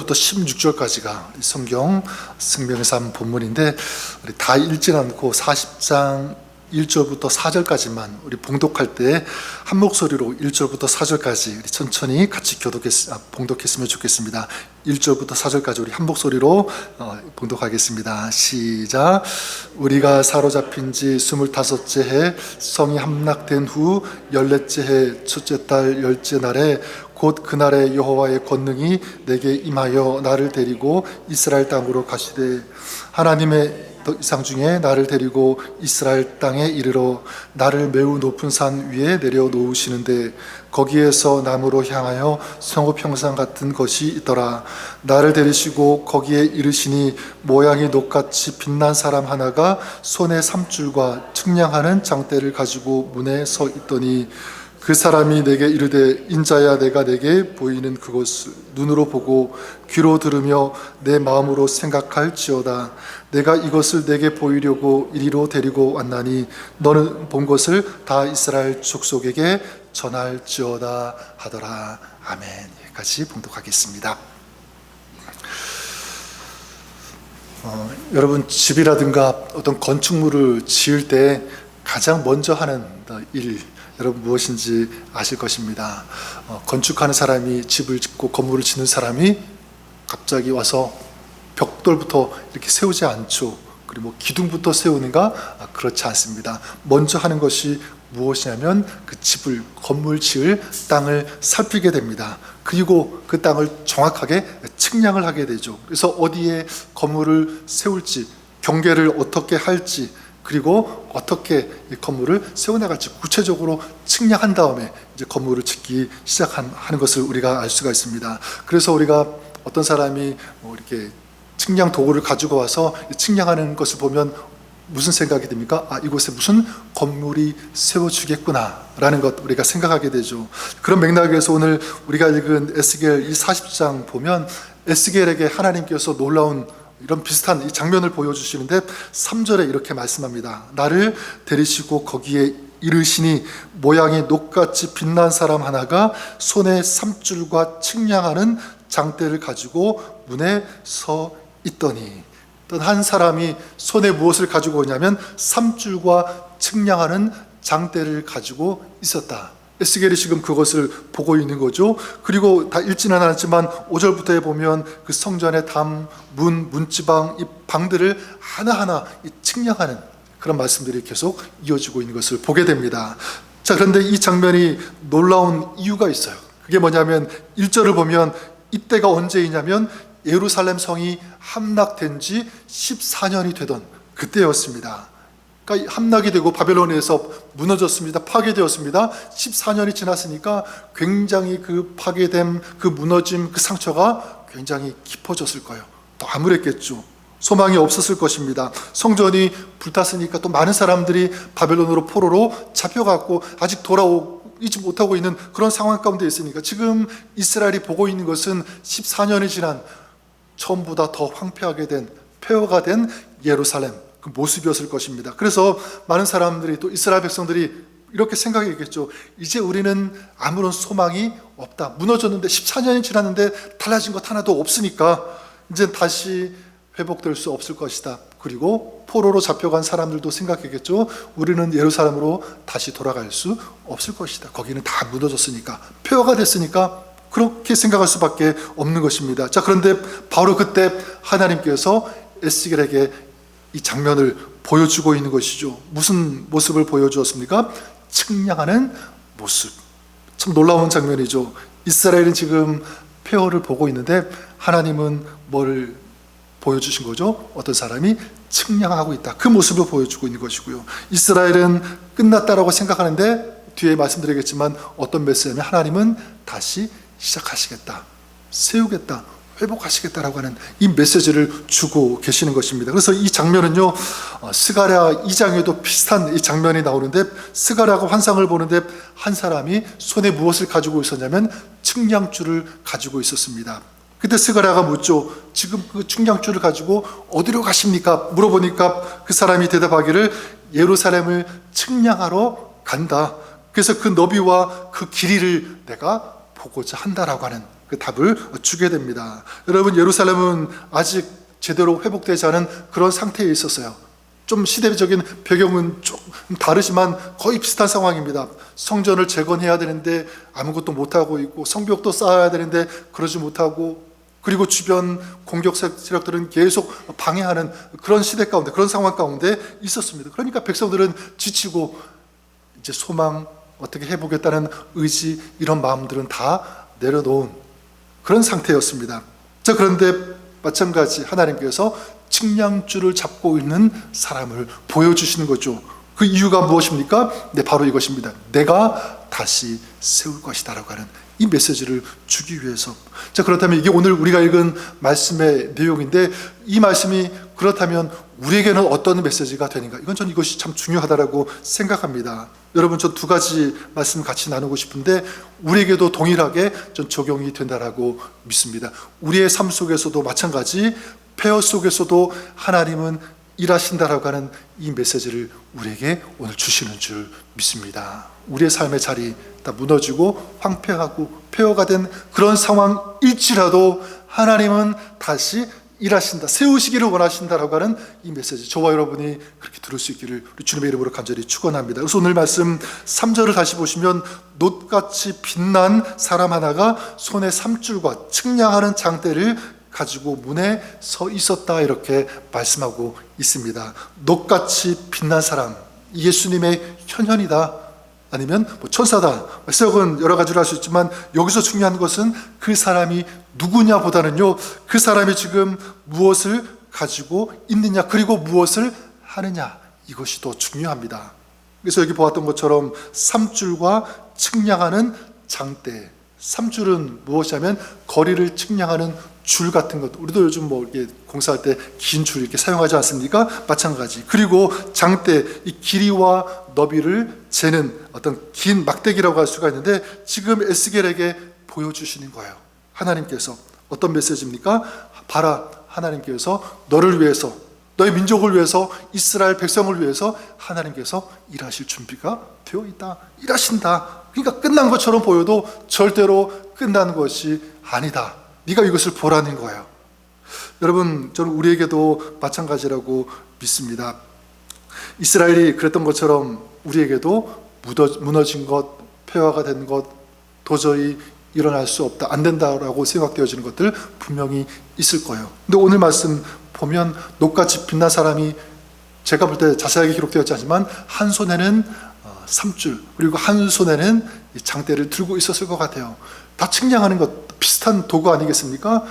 1절부터 16절까지가 성경 생명의 삶 본문인데, 우리 다 읽진 않고 40장 1절부터 4절까지만 우리 봉독할 때 한 목소리로 1절부터 4절까지 우리 천천히 같이 봉독했으면 좋겠습니다. 1절부터 4절까지 우리 한 목소리로 봉독하겠습니다. 시작. 우리가 사로잡힌 지 25째 해 성이 함락된 후 14째 해 첫째 달 10째 날에 곧 그날에 여호와의 권능이 내게 임하여 나를 데리고 이스라엘 땅으로 가시되, 하나님의 이상 중에 나를 데리고 이스라엘 땅에 이르러 나를 매우 높은 산 위에 내려 놓으시는데, 거기에서 나무로 향하여 성읍 형상 같은 것이 있더라. 나를 데리시고 거기에 이르시니 모양이 녹같이 빛난 사람 하나가 손에 삼줄과 측량하는 장대를 가지고 문에 서 있더니, 그 사람이 내게 이르되, 인자야, 내가 내게 보이는 그것을 눈으로 보고 귀로 들으며 내 마음으로 생각할지어다. 내가 이것을 내게 보이려고 이리로 데리고 왔나니 너는 본 것을 다 이스라엘 족속에게 전할지어다 하더라. 아멘. 여기까지 봉독하겠습니다. 여러분, 집이라든가 어떤 건축물을 지을 때 가장 먼저 하는 일, 여러분 무엇인지 아실 것입니다. 건축하는 사람이, 집을 짓고 건물을 짓는 사람이 갑자기 와서 벽돌부터 이렇게 세우지 않죠. 그리고 기둥부터 세우는가? 그렇지 않습니다. 먼저 하는 것이 무엇이냐면 그 집을, 건물 지을 땅을 살피게 됩니다. 그리고 그 땅을 정확하게 측량을 하게 되죠. 그래서 어디에 건물을 세울지, 경계를 어떻게 할지, 그리고 어떻게 이 건물을 세워나갈지 구체적으로 측량한 다음에 이제 건물을 짓기 시작하는 것을 우리가 알 수가 있습니다. 그래서 우리가 어떤 사람이 이렇게 측량 도구를 가지고 와서 측량하는 것을 보면 무슨 생각이 듭니까? 이곳에 무슨 건물이 세워지겠구나 라는 것 우리가 생각하게 되죠. 그런 맥락에서 오늘 우리가 읽은 에스겔 이 40장 보면, 에스겔에게 하나님께서 놀라운 이런 비슷한 이 장면을 보여주시는데 3절에 이렇게 말씀합니다. 나를 데리시고 거기에 이르시니 모양이 녹같이 빛난 사람 하나가 손에 삼줄과 측량하는 장대를 가지고 문에 서 있더니, 어떤 한 사람이 손에 무엇을 가지고 오냐면 삼줄과 측량하는 장대를 가지고 있었다. 에스겔이 지금 그것을 보고 있는 거죠. 그리고 다 읽지는 않았지만 5절부터에 보면 그 성전의 담, 문지방, 이 방들을 하나하나 측량하는 그런 말씀들이 계속 이어지고 있는 것을 보게 됩니다. 자, 그런데 이 장면이 놀라운 이유가 있어요. 그게 뭐냐면 1절을 보면 이때가 언제이냐면 예루살렘 성이 함락된 지 14년이 되던 그때였습니다. 그러니까 함락이 되고 바벨론에서 무너졌습니다. 파괴되었습니다. 14년이 지났으니까 굉장히 그 파괴됨, 그 무너짐, 그 상처가 굉장히 깊어졌을 거예요. 더 암울했겠죠. 소망이 없었을 것입니다. 성전이 불탔으니까 또 많은 사람들이 바벨론으로 포로로 잡혀갔고 아직 돌아오지 못하고 있는 그런 상황 가운데 있으니까 지금 이스라엘이 보고 있는 것은 14년이 지난 처음보다 더 황폐하게 된, 폐허가 된 예루살렘, 그 모습이었을 것입니다. 그래서 많은 사람들이, 또 이스라엘 백성들이 이렇게 생각했겠죠. 이제 우리는 아무런 소망이 없다. 무너졌는데 14년이 지났는데 달라진 것 하나도 없으니까 이제 다시 회복될 수 없을 것이다. 그리고 포로로 잡혀간 사람들도 생각했겠죠. 우리는 예루살렘으로 다시 돌아갈 수 없을 것이다. 거기는 다 무너졌으니까, 폐허가 됐으니까 그렇게 생각할 수밖에 없는 것입니다. 자, 그런데 바로 그때 하나님께서 에스겔에게 이 장면을 보여주고 있는 것이죠. 무슨 모습을 보여주었습니까? 측량하는 모습. 참 놀라운 장면이죠. 이스라엘은 지금 폐허를 보고 있는데 하나님은 뭐를 보여주신 거죠? 어떤 사람이 측량하고 있다. 그 모습을 보여주고 있는 것이고요. 이스라엘은 끝났다라고 생각하는데 뒤에 말씀드리겠지만 어떤 메시지냐면 하나님은 다시 시작하시겠다, 세우겠다, 회복하시겠다라고 하는 이 메시지를 주고 계시는 것입니다. 그래서 이 장면은요, 스가랴 2장에도 비슷한 이 장면이 나오는데, 스가랴가 환상을 보는데 한 사람이 손에 무엇을 가지고 있었냐면 측량줄을 가지고 있었습니다. 그때 스가랴가 묻죠. 지금 그 측량줄을 가지고 어디로 가십니까? 물어보니까 그 사람이 대답하기를 예루살렘을 측량하러 간다. 그래서 그 너비와 그 길이를 내가 보고자 한다라고 하는 그 답을 주게 됩니다. 여러분, 예루살렘은 아직 제대로 회복되지 않은 그런 상태에 있었어요. 좀 시대적인 배경은 좀 다르지만 거의 비슷한 상황입니다. 성전을 재건해야 되는데 아무것도 못하고 있고, 성벽도 쌓아야 되는데 그러지 못하고, 그리고 주변 공격 세력들은 계속 방해하는 그런 시대 가운데, 그런 상황 가운데 있었습니다. 그러니까 백성들은 지치고 이제 소망, 어떻게 해보겠다는 의지, 이런 마음들은 다 내려놓은 그런 상태였습니다. 자, 그런데 마찬가지 하나님께서 측량줄을 잡고 있는 사람을 보여주시는 거죠. 그 이유가 무엇입니까? 네, 바로 이것입니다. 내가 다시 세울 것이다 라고 하는 이 메시지를 주기 위해서. 자, 그렇다면 이게 오늘 우리가 읽은 말씀의 내용인데, 이 말씀이 그렇다면 우리에게는 어떤 메시지가 되는가? 저는 이것이 참 중요하다고 생각합니다. 여러분, 저 두 가지 말씀 같이 나누고 싶은데 우리에게도 동일하게 전 적용이 된다라고 믿습니다. 우리의 삶 속에서도 마찬가지, 폐허 속에서도 하나님은 일하신다라고 하는 이 메시지를 우리에게 오늘 주시는 줄 믿습니다. 우리의 삶의 자리 다 무너지고 황폐하고 폐허가 된 그런 상황일지라도 하나님은 다시 일하신다, 세우시기를 원하신다라고 하는 이 메시지, 저와 여러분이 그렇게 들을 수 있기를 우리 주님의 이름으로 간절히 축원합니다. 그래서 오늘 말씀 3절을 다시 보시면, 놋같이 빛난 사람 하나가 손에 삼줄과 측량하는 장대를 가지고 문에 서 있었다, 이렇게 말씀하고 있습니다. 놋같이 빛난 사람, 예수님의 현현이다, 아니면 천사다, 해석은 여러 가지로 할 수 있지만 여기서 중요한 것은 그 사람이 누구냐보다는요, 그 사람이 지금 무엇을 가지고 있느냐, 그리고 무엇을 하느냐, 이것이 더 중요합니다. 그래서 여기 보았던 것처럼 삼줄과 측량하는 장대, 삼줄은 무엇이냐면 거리를 측량하는 줄 같은 것, 우리도 요즘 이렇게 공사할 때 긴 줄 이렇게 사용하지 않습니까? 마찬가지. 그리고 장대, 이 길이와 너비를 재는 어떤 긴 막대기라고 할 수가 있는데, 지금 에스겔에게 보여주시는 거예요. 하나님께서 어떤 메시지입니까? 봐라, 하나님께서 너를 위해서, 너의 민족을 위해서, 이스라엘 백성을 위해서 하나님께서 일하실 준비가 되어 있다, 일하신다. 그러니까 끝난 것처럼 보여도 절대로 끝난 것이 아니다, 네가 이것을 보라는 거예요. 여러분, 저는 우리에게도 마찬가지라고 믿습니다. 이스라엘이 그랬던 것처럼 우리에게도 무너진 것, 폐허가 된 것, 도저히 일어날 수 없다, 안 된다라고 생각되어지는 것들 분명히 있을 거예요. 근데 오늘 말씀 보면 놋같이 빛난 사람이, 제가 볼 때 자세하게 기록되었지 않지만 한 손에는 삼줄, 그리고 한 손에는 장대를 들고 있었을 것 같아요. 다 측량하는 것, 비슷한 도구 아니겠습니까?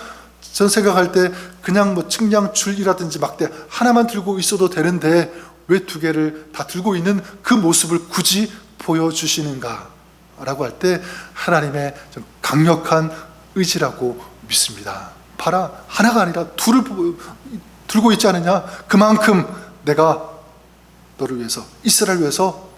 저는 생각할 때 그냥 측량줄이라든지 막대 하나만 들고 있어도 되는데 왜 두 개를 다 들고 있는 그 모습을 굳이 보여주시는가 라고 할 때 하나님의 좀 강력한 의지라고 믿습니다. 봐라, 하나가 아니라 둘을 들고 있지 않느냐, 그만큼 내가 너를 위해서, 이스라엘 위해서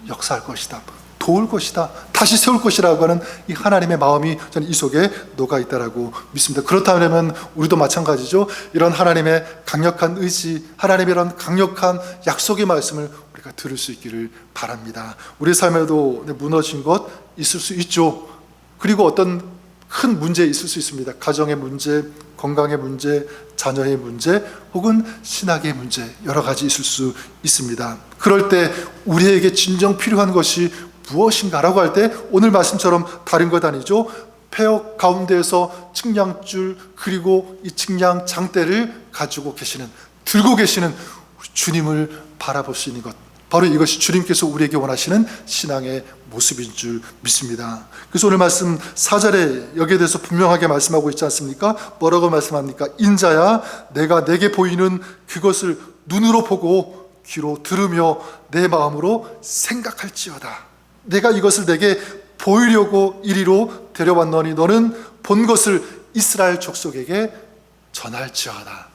역사할 것이다, 도울 것이다, 다시 세울 것이라고 하는 이 하나님의 마음이 저는 이 속에 녹아 있다라고 믿습니다. 그렇다면 우리도 마찬가지죠. 이런 하나님의 강력한 의지, 하나님의 이런 강력한 약속의 말씀을 우리가 들을 수 있기를 바랍니다. 우리 삶에도 무너진 것 있을 수 있죠. 그리고 어떤 큰 문제 있을 수 있습니다. 가정의 문제, 건강의 문제, 자녀의 문제, 혹은 신학의 문제, 여러 가지 있을 수 있습니다. 그럴 때 우리에게 진정 필요한 것이 무엇인가라고 할 때 오늘 말씀처럼 다른 것 아니죠. 폐허 가운데에서 측량줄, 그리고 이 측량 장대를 가지고 계시는, 들고 계시는 우리 주님을 바라볼 수 있는 것, 바로 이것이 주님께서 우리에게 원하시는 신앙의 모습인 줄 믿습니다. 그래서 오늘 말씀 4절에 여기에 대해서 분명하게 말씀하고 있지 않습니까? 뭐라고 말씀합니까? 인자야, 내가 내게 보이는 그것을 눈으로 보고 귀로 들으며 내 마음으로 생각할지어다. 내가 이것을 내게 보이려고 이리로 데려왔노니 너는 본 것을 이스라엘 족속에게 전할지어다.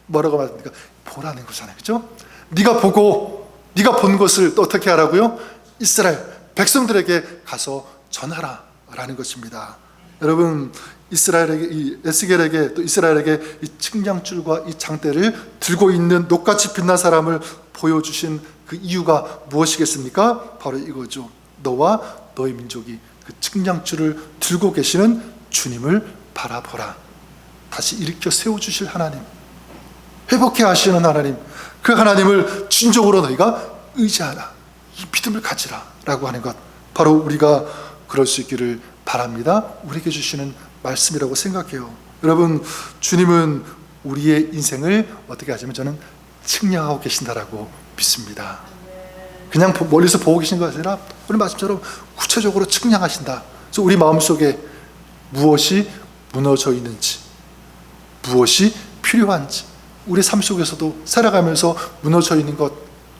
뭐라고 말합니까? 보라는 거잖아요, 그렇죠? 네가 보고 네가 본 것을 또 어떻게 하라고요? 이스라엘 백성들에게 가서 전하라 라는 것입니다. 여러분, 이스라엘에게, 이 에스겔에게, 또 이스라엘에게 이 측량줄과 이 장대를 들고 있는 놋같이 빛난 사람을 보여주신 그 이유가 무엇이겠습니까? 바로 이거죠. 너와 너의 민족이 그 측량줄을 들고 계시는 주님을 바라보라. 다시 일으켜 세워주실 하나님, 회복해 하시는 하나님, 그 하나님을 진정으로 너희가 의지하라. 이 믿음을 가지라 라고 하는 것, 바로 우리가 그럴 수 있기를 바랍니다. 우리에게 주시는 말씀이라고 생각해요. 여러분, 주님은 우리의 인생을 어떻게 하시면 저는 측량하고 계신다라고 믿습니다. 그냥 멀리서 보고 계신 것이 아니라 오늘 말씀처럼 구체적으로 측량하신다. 그래서 우리 마음속에 무엇이 무너져 있는지, 무엇이 필요한지, 우리 삶 속에서도 살아가면서 무너져 있는 것,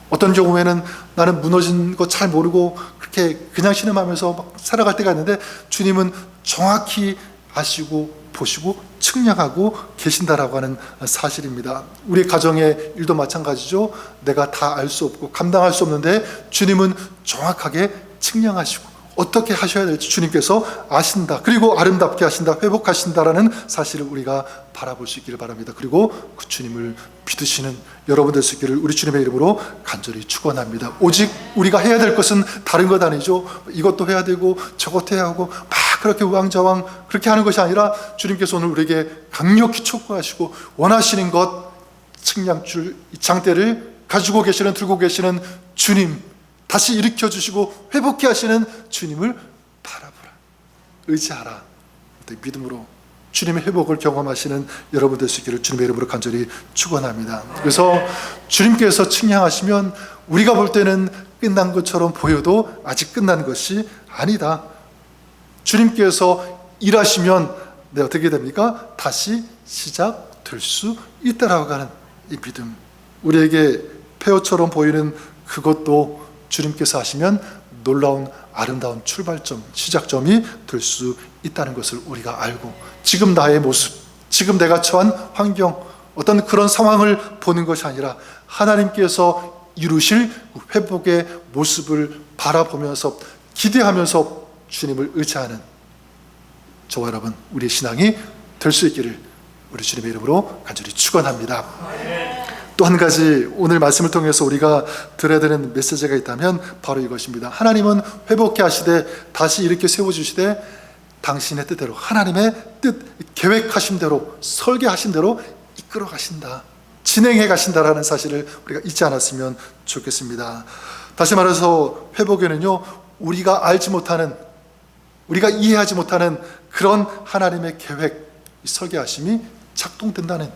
어떤 경우에는 나는 무너진 거 잘 모르고 그렇게 그냥 신음하면서 막 살아갈 때가 있는데 주님은 정확히 아시고 보시고 측량하고 계신다라고 하는 사실입니다. 우리 가정의 일도 마찬가지죠. 내가 다 알 수 없고 감당할 수 없는데 주님은 정확하게 측량하시고 어떻게 하셔야 될지 주님께서 아신다. 그리고 아름답게 하신다, 회복하신다라는 사실을 우리가 바라볼 수 있기를 바랍니다. 그리고 그 주님을 믿으시는 여러분 될 수 있기를 우리 주님의 이름으로 간절히 축원합니다. 오직 우리가 해야 될 것은 다른 것 아니죠. 이것도 해야 되고 저것도 해야 하고 막 그렇게 우왕좌왕 그렇게 하는 것이 아니라 주님께서 오늘 우리에게 강력히 촉구하시고 원하시는 것, 측량줄 이 장대를 가지고 계시는, 들고 계시는 주님, 다시 일으켜주시고 회복해 하시는 주님을 바라보라, 의지하라. 믿음으로 주님의 회복을 경험하시는 여러분 될 수 있기를 주님의 이름으로 간절히 축원합니다. 그래서 주님께서 측량하시면 우리가 볼 때는 끝난 것처럼 보여도 아직 끝난 것이 아니다. 주님께서 일하시면 어떻게 됩니까? 다시 시작될 수 있다라고 하는 이 믿음, 우리에게 폐허처럼 보이는 그것도 주님께서 하시면 놀라운 아름다운 출발점, 시작점이 될 수 있다는 것을 우리가 알고, 지금 나의 모습, 지금 내가 처한 환경, 어떤 그런 상황을 보는 것이 아니라 하나님께서 이루실 회복의 모습을 바라보면서 기대하면서 주님을 의지하는 저와 여러분, 우리의 신앙이 될 수 있기를 우리 주님의 이름으로 간절히 축원합니다. 또 한 가지 오늘 말씀을 통해서 우리가 들어야 되는 메시지가 있다면 바로 이것입니다. 하나님은 회복해 하시되 다시 일으켜 세워주시되 당신의 뜻대로, 하나님의 뜻, 계획하신 대로, 설계하신 대로 이끌어 가신다, 진행해 가신다라는 사실을 우리가 잊지 않았으면 좋겠습니다. 다시 말해서 회복에는요, 우리가 알지 못하는, 우리가 이해하지 못하는 그런 하나님의 계획, 설계하심이 작동된다는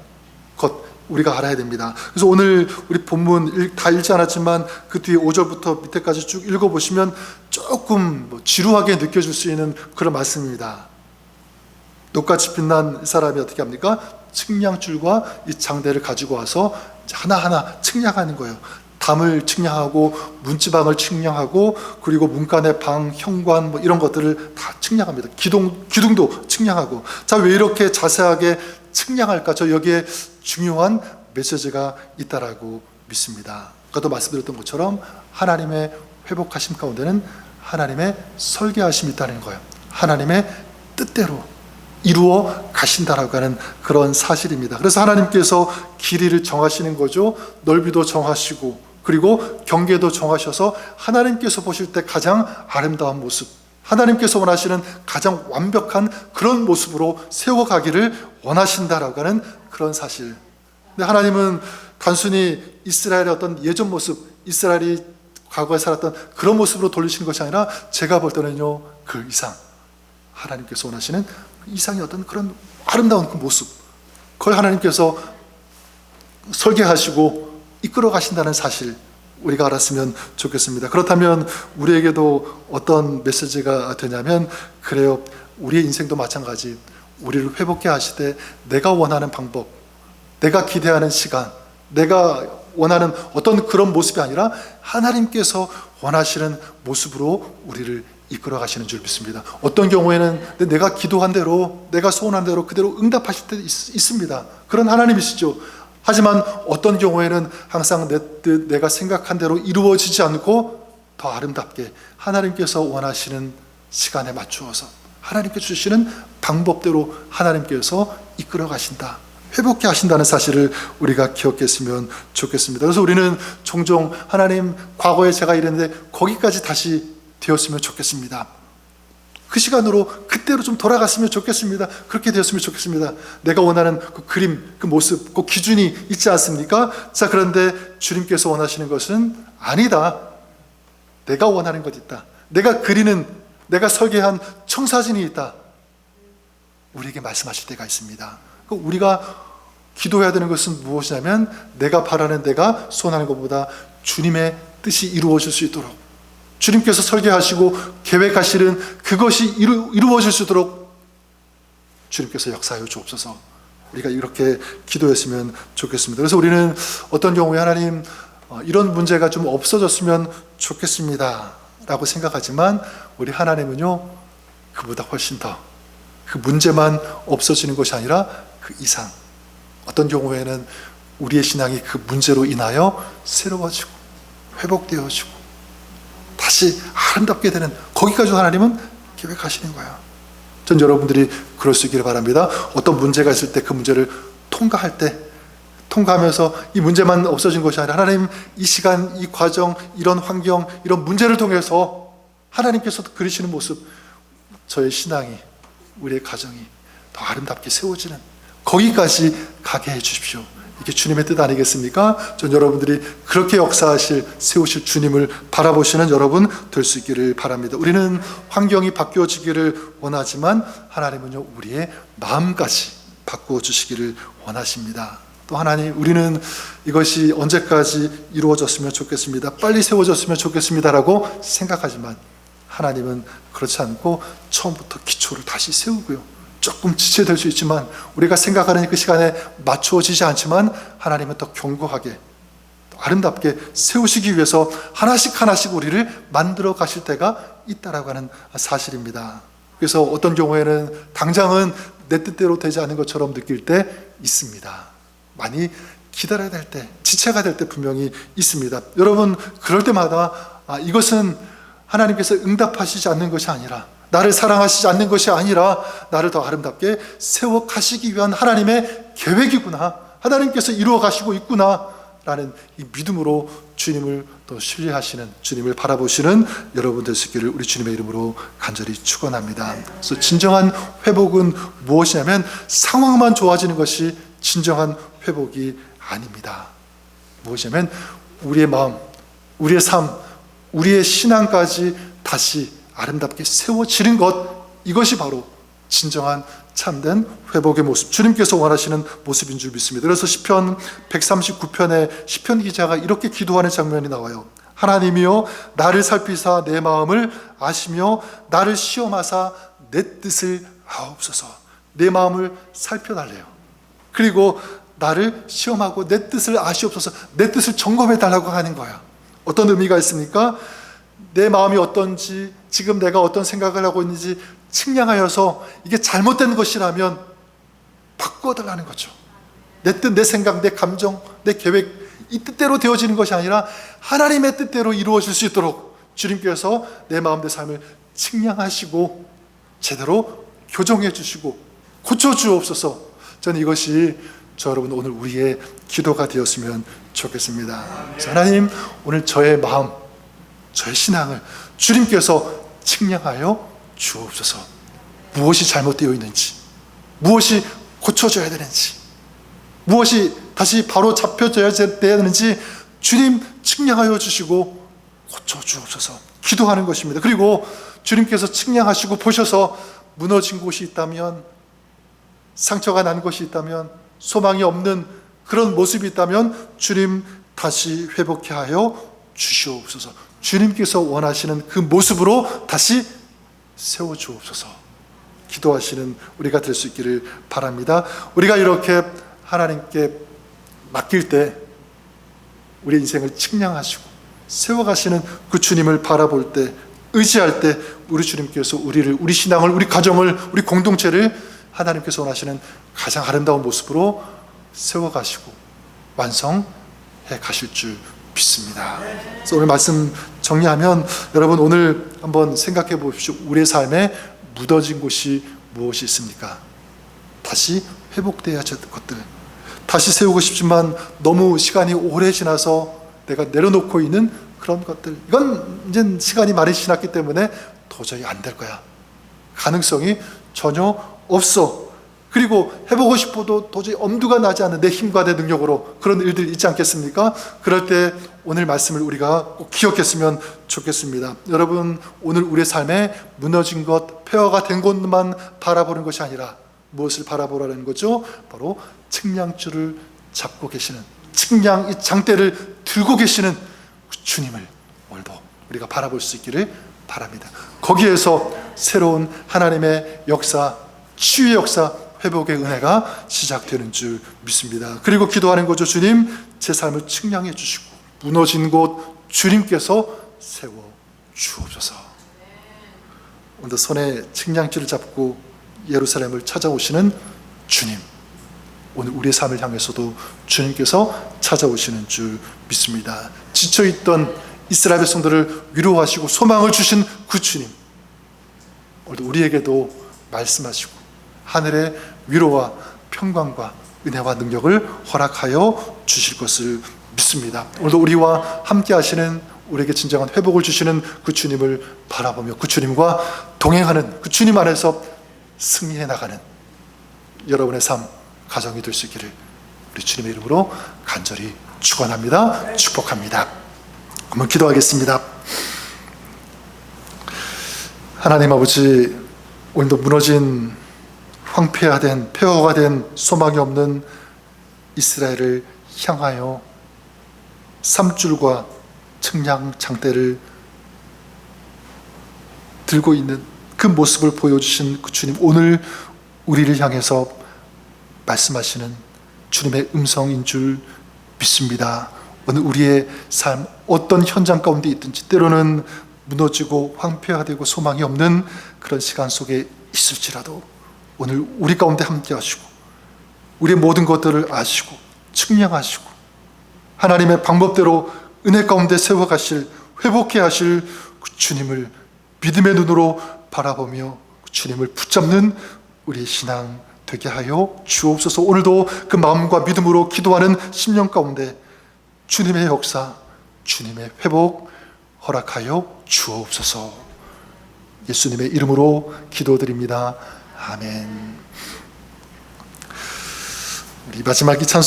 것, 우리가 알아야 됩니다. 그래서 오늘 우리 본문 다 읽지 않았지만 그 뒤에 5절부터 밑에까지 쭉 읽어보시면 조금 지루하게 느껴질 수 있는 그런 말씀입니다. 녹같이 빛난 사람이 어떻게 합니까? 측량줄과 이 장대를 가지고 와서 하나하나 측량하는 거예요. 담을 측량하고 문지방을 측량하고 그리고 문간의 방, 현관 이런 것들을 다 측량합니다. 기둥도 측량하고. 자, 왜 이렇게 자세하게 측량할까? 저 여기에 중요한 메시지가 있다라고 믿습니다. 아까도 말씀드렸던 것처럼 하나님의 회복하심 가운데는 하나님의 설계하심이 있다는 거예요. 하나님의 뜻대로 이루어 가신다라고 하는 그런 사실입니다. 그래서 하나님께서 길이를 정하시는 거죠. 넓이도 정하시고 그리고 경계도 정하셔서 하나님께서 보실 때 가장 아름다운 모습, 하나님께서 원하시는 가장 완벽한 그런 모습으로 세워가기를 원하신다라고 하는 그런 사실. 근데 하나님은 단순히 이스라엘의 어떤 예전 모습, 이스라엘이 과거에 살았던 그런 모습으로 돌리시는 것이 아니라 제가 볼 때는요, 그 이상, 하나님께서 원하시는 이상의 어떤 그런 아름다운 그 모습, 그걸 하나님께서 설계하시고 이끌어 가신다는 사실, 우리가 알았으면 좋겠습니다. 그렇다면 우리에게도 어떤 메시지가 되냐면, 그래요, 우리의 인생도 마찬가지, 우리를 회복해 하시되 내가 원하는 방법, 내가 기대하는 시간, 내가 원하는 어떤 그런 모습이 아니라 하나님께서 원하시는 모습으로 우리를 이끌어 가시는 줄 믿습니다. 어떤 경우에는 내가 기도한 대로, 내가 소원한 대로 그대로 응답하실 때 있습니다. 그런 하나님이시죠. 하지만 어떤 경우에는 항상 내 뜻, 내가 생각한 대로 이루어지지 않고 더 아름답게 하나님께서 원하시는 시간에 맞추어서 하나님께 주시는 방법대로 하나님께서 이끌어 가신다, 회복해 하신다는 사실을 우리가 기억했으면 좋겠습니다. 그래서 우리는 종종 하나님, 과거에 제가 이랬는데 거기까지 다시 되었으면 좋겠습니다. 그 시간으로 그때로 좀 돌아갔으면 좋겠습니다. 그렇게 되었으면 좋겠습니다. 내가 원하는 그 그림, 그 모습, 그 기준이 있지 않습니까? 자, 그런데 주님께서 원하시는 것은 아니다. 내가 원하는 것 있다. 내가 그리는, 내가 설계한 청사진이 있다. 우리에게 말씀하실 때가 있습니다. 우리가 기도해야 되는 것은 무엇이냐면 내가 바라는, 내가 소원하는 것보다 주님의 뜻이 이루어질 수 있도록, 주님께서 설계하시고 계획하시는 그것이 이루어질 수 있도록 주님께서 역사하여 주옵소서. 우리가 이렇게 기도했으면 좋겠습니다. 그래서 우리는 어떤 경우에 하나님, 이런 문제가 좀 없어졌으면 좋겠습니다 라고 생각하지만, 우리 하나님은요, 그보다 훨씬 더, 그 문제만 없어지는 것이 아니라 그 이상, 어떤 경우에는 우리의 신앙이 그 문제로 인하여 새로워지고 회복되어지고 다시 아름답게 되는, 거기까지 하나님은 계획하시는 거예요. 전 여러분들이 그럴 수 있기를 바랍니다. 어떤 문제가 있을 때 그 문제를 통과할 때, 통과하면서 이 문제만 없어진 것이 아니라 하나님, 이 시간, 이 과정, 이런 환경, 이런 문제를 통해서 하나님께서 그리시는 모습, 저의 신앙이, 우리의 가정이 더 아름답게 세워지는, 거기까지 가게 해 주십시오. 이게 주님의 뜻 아니겠습니까? 전 여러분들이 그렇게 역사하실, 세우실 주님을 바라보시는 여러분 될 수 있기를 바랍니다. 우리는 환경이 바뀌어지기를 원하지만 하나님은요, 우리의 마음까지 바꾸어 주시기를 원하십니다. 또 하나님, 우리는 이것이 언제까지 이루어졌으면 좋겠습니다, 빨리 세워졌으면 좋겠습니다라고 생각하지만 하나님은 그렇지 않고 처음부터 기초를 다시 세우고요, 조금 지체될 수 있지만, 우리가 생각하는 그 시간에 맞추어지지 않지만 하나님은 더 견고하게, 더 아름답게 세우시기 위해서 하나씩 하나씩 우리를 만들어 가실 때가 있다라고 하는 사실입니다. 그래서 어떤 경우에는 당장은 내 뜻대로 되지 않는 것처럼 느낄 때 있습니다. 많이 기다려야 될 때, 지체가 될 때 분명히 있습니다. 여러분, 그럴 때마다 이것은 하나님께서 응답하시지 않는 것이 아니라, 나를 사랑하시지 않는 것이 아니라 나를 더 아름답게 세워 가시기 위한 하나님의 계획이구나, 하나님께서 이루어 가시고 있구나 라는 이 믿음으로 주님을 또 신뢰하시는, 주님을 바라보시는 여러분 될 수 있기를 우리 주님의 이름으로 간절히 축원합니다. 그래서 진정한 회복은 무엇이냐면 상황만 좋아지는 것이 진정한 회복이 아닙니다. 무엇이냐면 우리의 마음, 우리의 삶, 우리의 신앙까지 다시 아름답게 세워지는 것, 이것이 바로 진정한 참된 회복의 모습, 주님께서 원하시는 모습인 줄 믿습니다. 그래서 시편 139편에 시편 기자가 이렇게 기도하는 장면이 나와요. 하나님이여, 나를 살피사 내 마음을 아시며 나를 시험하사 내 뜻을 아옵소서. 내 마음을 살펴달래요. 그리고 나를 시험하고 내 뜻을 아시옵소서, 내 뜻을 점검해 달라고 하는 거야. 어떤 의미가 있습니까? 내 마음이 어떤지, 지금 내가 어떤 생각을 하고 있는지 측량하여서 이게 잘못된 것이라면 바꿔달라는 거죠. 내 뜻, 내 생각, 내 감정, 내 계획, 이 뜻대로 되어지는 것이 아니라 하나님의 뜻대로 이루어질 수 있도록 주님께서 내 마음, 내 삶을 측량하시고 제대로 교정해 주시고 고쳐주옵소서. 저는 이것이 여러분 오늘 우리의 기도가 되었으면 좋겠습니다. 하나님, 오늘 저의 마음, 저의 신앙을 주님께서 측량하여 주옵소서. 무엇이 잘못되어 있는지, 무엇이 고쳐져야 되는지, 무엇이 다시 바로 잡혀져야 되는지 주님 측량하여 주시고 고쳐주옵소서 기도하는 것입니다. 그리고 주님께서 측량하시고 보셔서 무너진 곳이 있다면, 상처가 난 것이 있다면, 소망이 없는 그런 모습이 있다면 주님 다시 회복케 하여 주시옵소서. 주님께서 원하시는 그 모습으로 다시 세워주옵소서. 기도하시는 우리가 될 수 있기를 바랍니다. 우리가 이렇게 하나님께 맡길 때 우리 인생을 측량하시고 세워가시는 그 주님을 바라볼 때, 의지할 때 우리 주님께서 우리를, 우리 신앙을, 우리 가정을, 우리 공동체를 하나님께서 원하시는 가장 아름다운 모습으로 세워가시고 완성해 가실 줄 믿습니다. 그래서 오늘 말씀 정리하면, 여러분 오늘 한번 생각해 보십시오. 우리의 삶에 묻어진 곳이 무엇이 있습니까? 다시 회복돼야 할 것들, 다시 세우고 싶지만 너무 시간이 오래 지나서 내가 내려놓고 있는 그런 것들, 이건 이제 시간이 많이 지났기 때문에 도저히 안 될 거야, 가능성이 전혀 없어. 그리고 해보고 싶어도 도저히 엄두가 나지 않는 내 힘과 내 능력으로 그런 일들이 있지 않겠습니까? 그럴 때 오늘 말씀을 우리가 꼭 기억했으면 좋겠습니다. 여러분, 오늘 우리의 삶에 무너진 것, 폐허가 된 것만 바라보는 것이 아니라 무엇을 바라보라는 거죠? 바로 측량줄을 잡고 계시는, 측량 이 장대를 들고 계시는 주님을 오늘도 우리가 바라볼 수 있기를 바랍니다. 거기에서 새로운 하나님의 역사, 치유의 역사, 회복의 은혜가 시작되는 줄 믿습니다. 그리고 기도하는 거죠. 주님, 제 삶을 측량해 주시고 무너진 곳 주님께서 세워 주옵소서. 오늘 손에 측량줄을 잡고 예루살렘을 찾아오시는 주님, 오늘 우리의 삶을 향해서도 주님께서 찾아오시는 줄 믿습니다. 지쳐있던 이스라엘 백성들을 위로하시고 소망을 주신 그 주님, 오늘도 우리에게도 말씀하시고 하늘의 위로와 평강과 은혜와 능력을 허락하여 주실 것을 믿습니다. 오늘도 우리와 함께 하시는, 우리에게 진정한 회복을 주시는 그 주님을 바라보며 그 주님과 동행하는, 그 주님 안에서 승리해 나가는 여러분의 삶, 가정이 될 수 있기를 우리 주님의 이름으로 간절히 축원합니다. 축복합니다. 한번 기도하겠습니다. 하나님 아버지, 오늘도 무너진, 황폐화된, 폐허가 된, 소망이 없는 이스라엘을 향하여 삼줄과 측량 장대를 들고 있는 그 모습을 보여주신 그 주님, 오늘 우리를 향해서 말씀하시는 주님의 음성인 줄 믿습니다. 오늘 우리의 삶, 어떤 현장 가운데 있든지 때로는 무너지고 황폐화되고 소망이 없는 그런 시간 속에 있을지라도 오늘 우리 가운데 함께 하시고 우리의 모든 것들을 아시고 측량하시고 하나님의 방법대로 은혜 가운데 세워가실, 회복해 하실 그 주님을 믿음의 눈으로 바라보며 그 주님을 붙잡는 우리의 신앙 되게 하여 주옵소서. 오늘도 그 마음과 믿음으로 기도하는 심령 가운데 주님의 역사, 주님의 회복 허락하여 주옵소서. 예수님의 이름으로 기도드립니다. 아멘. 우리 마지막 이 찬송